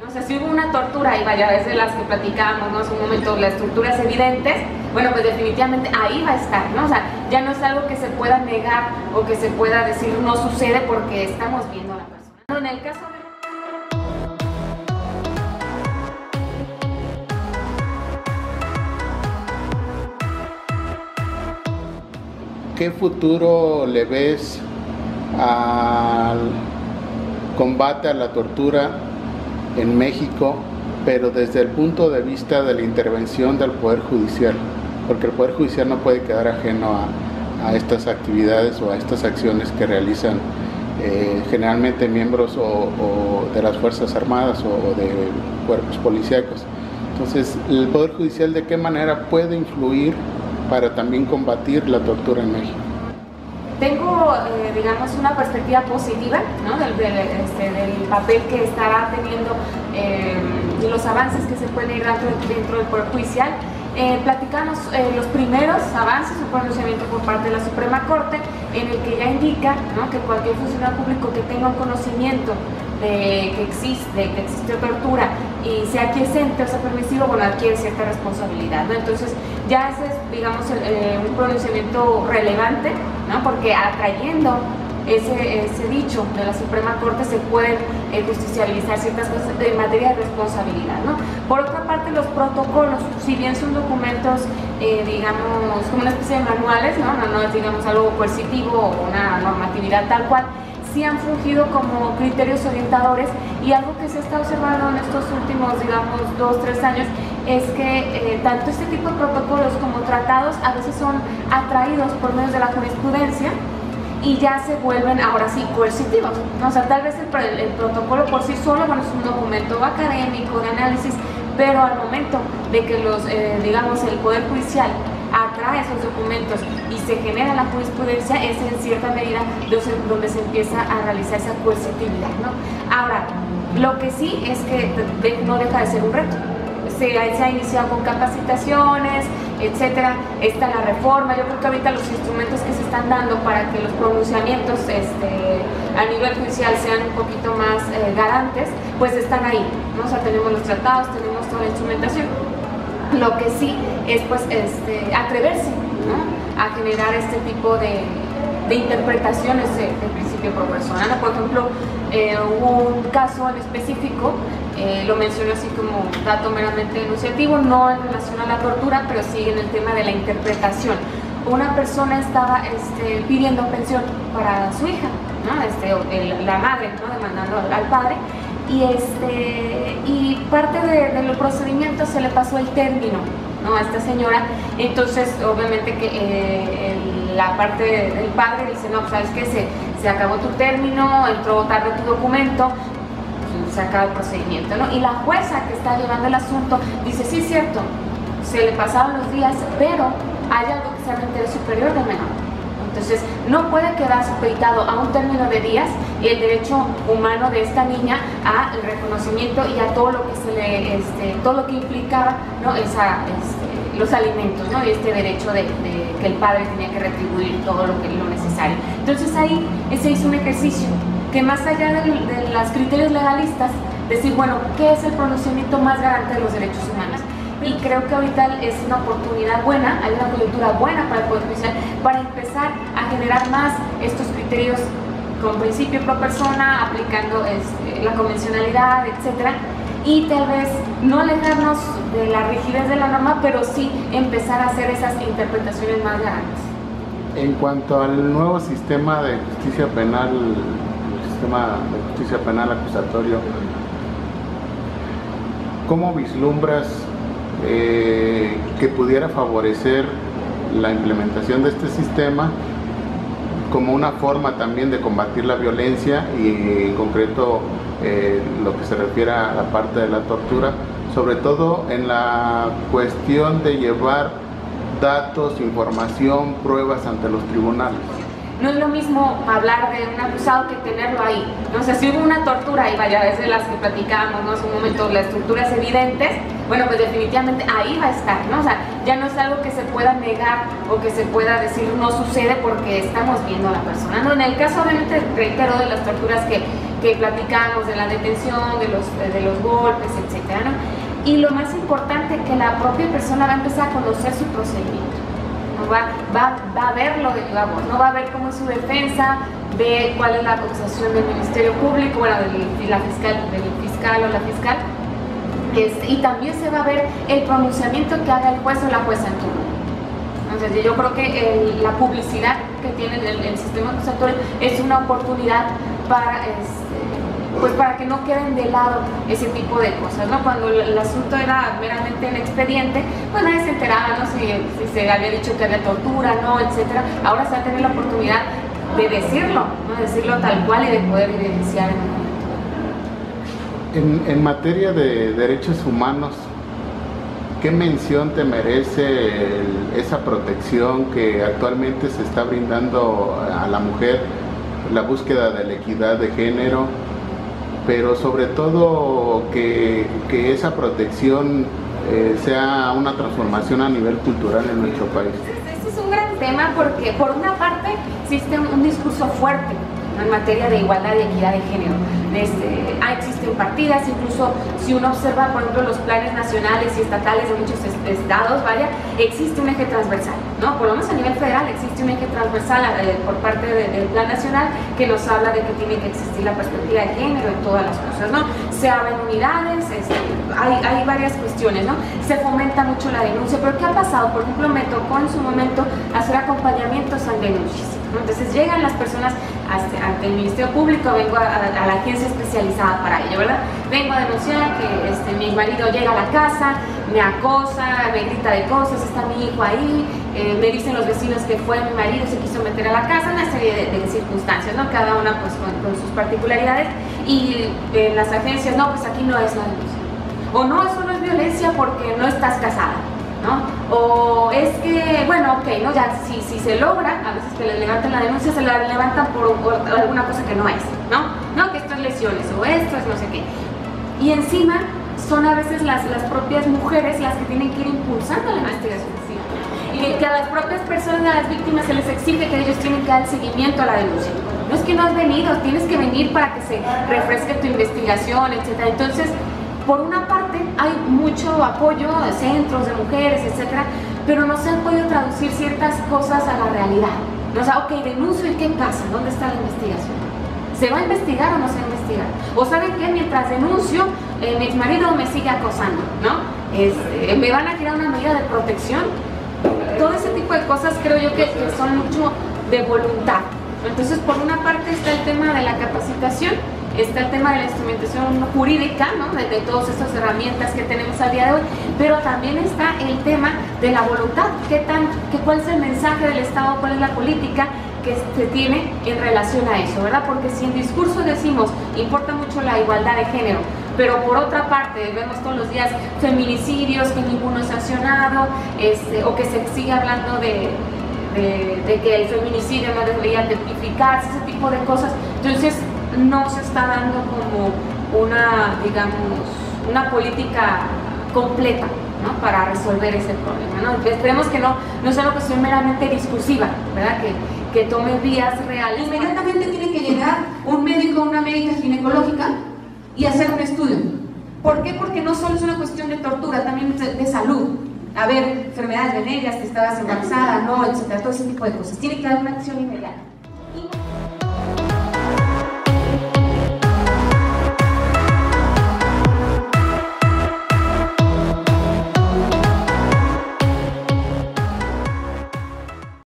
O sea, si hubo una tortura, y vaya, es de las que platicábamos, ¿no? Hace un momento, las torturas evidentes, bueno, pues definitivamente ahí va a estar, ¿no? O sea, ya no es algo que se pueda negar o que se pueda decir no sucede porque estamos viendo a la persona. No, en el caso de... ¿Qué futuro le ves al combate a la tortura en México, pero desde el punto de vista de la intervención del Poder Judicial? Porque el Poder Judicial no puede quedar ajeno a estas actividades o a estas acciones que realizan generalmente miembros o de las Fuerzas Armadas o de cuerpos policíacos. Entonces, ¿el Poder Judicial de qué manera puede influir para también combatir la tortura en México? Tengo, digamos, una perspectiva positiva, ¿no? del papel que estará teniendo y los avances que se pueden ir dentro del Poder Judicial. Platicamos los primeros avances, un pronunciamiento por parte de la Suprema Corte, en el que ya indica, ¿no?, que cualquier funcionario público que tenga un conocimiento de que existe tortura y sea aquiescente o sea permisivo, bueno, adquiere cierta responsabilidad, ¿no? Entonces ya ese es, digamos, un pronunciamiento relevante, ¿no?, porque atrayendo ese dicho de la Suprema Corte se pueden justiciabilizar ciertas cosas en materia de responsabilidad, ¿no? Por otra parte, los protocolos, si bien son documentos, digamos, como una especie de manuales, no es, digamos, algo coercitivo o una normatividad tal cual, sí han fungido como criterios orientadores, y algo que se está observando en estos últimos, digamos, 2-3 años es que tanto este tipo de protocolos como tratados a veces son atraídos por medio de la jurisprudencia y ya se vuelven ahora sí coercitivos, ¿no? O sea, tal vez el protocolo por sí solo, bueno, es un documento académico de análisis, pero al momento de que digamos, el Poder Judicial atrae esos documentos y se genera la jurisprudencia, es en cierta medida donde se empieza a realizar esa coercitividad, ¿no? Ahora, lo que sí es que no deja de ser un reto. Se ha iniciado con capacitaciones, etcétera. Está la reforma. Yo creo que ahorita los instrumentos que se están dando para que los pronunciamientos a nivel judicial sean un poquito más garantes, pues están ahí, ¿no? O sea, tenemos los tratados, tenemos toda la instrumentación. Lo que sí es, pues, atreverse, ¿no?, a generar este tipo de interpretaciones de principio pro persona, ¿no? Por ejemplo, hubo un caso en específico, lo menciono así como dato meramente enunciativo, no en relación a la tortura, pero sí en el tema de la interpretación. Una persona estaba pidiendo pensión para su hija, ¿no? La madre, ¿no?, demandando al padre, y parte del procedimiento se le pasó el término, ¿no?, a esta señora. Entonces, obviamente que la parte del padre dice, no, pues, sabes que se acabó tu término, entró tarde tu documento, se acaba el procedimiento, ¿no? Y la jueza que está llevando el asunto dice, sí, es cierto, se le pasaron los días, pero hay algo que se llama interés superior del menor. Entonces, no puede quedar supeditado a un término de días y el derecho humano de esta niña al reconocimiento y a todo lo que todo lo que implicaba, ¿no?, los alimentos, ¿no?, y este derecho de que el padre tenía que retribuir todo lo necesario. Entonces ahí se hizo un ejercicio que, más allá de los criterios legalistas, decir, bueno, ¿qué es el pronunciamiento más garante de los derechos humanos? Y creo que ahorita es una oportunidad buena, hay una coyuntura buena para el Poder Judicial para empezar a generar más estos criterios con principio pro persona, aplicando la convencionalidad, etcétera, y tal vez no alejarnos de la rigidez de la norma, pero sí empezar a hacer esas interpretaciones más garantes. En cuanto al nuevo sistema de justicia penal, el sistema de justicia penal acusatorio, ¿cómo vislumbras que pudiera favorecer la implementación de este sistema como una forma también de combatir la violencia y, en concreto, lo que se refiere a la parte de la tortura, sobre todo en la cuestión de llevar datos, información, pruebas ante los tribunales? No es lo mismo hablar de un acusado que tenerlo ahí, ¿no? O sea, si hubo una tortura, y vaya, es de las que platicábamos, ¿no?, hace un momento, las torturas evidentes, bueno, pues definitivamente ahí va a estar, ¿no? O sea, ya no es algo que se pueda negar o que se pueda decir no sucede porque estamos viendo a la persona, ¿no? En el caso, obviamente, reitero, de las torturas que que platicamos de la detención, de los golpes, etcétera, ¿no? Y lo más importante, que la propia persona va a empezar a conocer su procedimiento, ¿no? va a verlo de viva voz, ¿no? Va a ver cómo es su defensa, ve cuál es la acusación del Ministerio Público, bueno, del fiscal o la fiscal, y también se va a ver el pronunciamiento que haga el juez o la jueza en turno. Entonces yo creo que la publicidad que tiene el sistema acusatorio es una oportunidad para, pues para que no queden de lado ese tipo de cosas, ¿no? Cuando el asunto era meramente en expediente, pues nadie se enteraba, ¿no? Si se había dicho que había tortura, ¿no? Etcétera. Ahora se va a tener la oportunidad de decirlo, ¿no? De decirlo tal cual y de poder evidenciar en un momento. En materia de derechos humanos, ¿qué mención te merece esa protección que actualmente se está brindando a la mujer, la búsqueda de la equidad de género, pero sobre todo que esa protección sea una transformación a nivel cultural en nuestro país? Este es un gran tema porque por una parte existe un discurso fuerte, ¿no?, en materia de igualdad y equidad de género. Existen partidas, incluso si uno observa, por ejemplo, los planes nacionales y estatales de muchos estados, existe un eje transversal, ¿no? Por lo menos a nivel federal existe un eje transversal por parte del plan nacional que nos habla de que tiene que existir la perspectiva de género en todas las cosas, ¿no? Se abren unidades, hay varias cuestiones, ¿no? Se fomenta mucho la denuncia, pero ¿qué ha pasado? Por ejemplo, me tocó en su momento hacer acompañamientos a denuncias, ¿no? Entonces llegan las personas ante el Ministerio Público, vengo a la agencia especializada para ello, ¿verdad? Vengo a denunciar que mi marido llega a la casa, me acosa, me grita de cosas, está mi hijo ahí, me dicen los vecinos que fue mi marido, se quiso meter a la casa, una serie de circunstancias, ¿no? Cada una pues con sus particularidades, y en las agencias, no, pues aquí no es la denuncia, o no, eso no es violencia porque no estás casada, ¿no? O es que, bueno, ok, ¿no? Ya si se logra, a veces que le levanten la denuncia, se la levantan por alguna cosa que no es, ¿no? No, que esto es lesiones, o esto es no sé qué. Y encima son a veces las propias mujeres las que tienen que ir impulsando la investigación. ¿Sí? Y que a las propias personas, a las víctimas, se les exige que ellos tienen que dar seguimiento a la denuncia. No es que no has venido, tienes que venir para que se refresque tu investigación, etc. Entonces, por una parte, hay mucho apoyo, centros de mujeres, etcétera, pero no se han podido traducir ciertas cosas a la realidad. O sea, ok, denuncio, ¿y qué pasa? ¿Dónde está la investigación? ¿Se va a investigar o no se va a investigar? O ¿saben qué? Mientras denuncio, mi exmarido me sigue acosando, ¿no? ¿Me van a tirar una medida de protección? Todo ese tipo de cosas creo yo que son mucho de voluntad. Entonces, por una parte está el tema de la capacitación, está el tema de la instrumentación jurídica, ¿no? de todas estas herramientas que tenemos al día de hoy, pero también está el tema de la voluntad, cuál es el mensaje del Estado, cuál es la política que se tiene en relación a eso, ¿verdad? Porque si en discurso decimos, importa mucho la igualdad de género, pero por otra parte vemos todos los días feminicidios, que ninguno es sancionado, o que se sigue hablando de que el feminicidio no debería tipificarse, ese tipo de cosas, entonces no se está dando como una política completa, ¿no? Para resolver ese problema, ¿no? Esperemos que no sea una cuestión meramente discursiva, ¿verdad? Que tome vías reales. Inmediatamente tiene que llegar un médico o una médica ginecológica y hacer un estudio. ¿Por qué? Porque no solo es una cuestión de tortura, también de salud. A ver, enfermedades venéreas, que estabas embarazada, no, etcétera, todo ese tipo de cosas. Tiene que haber una acción inmediata.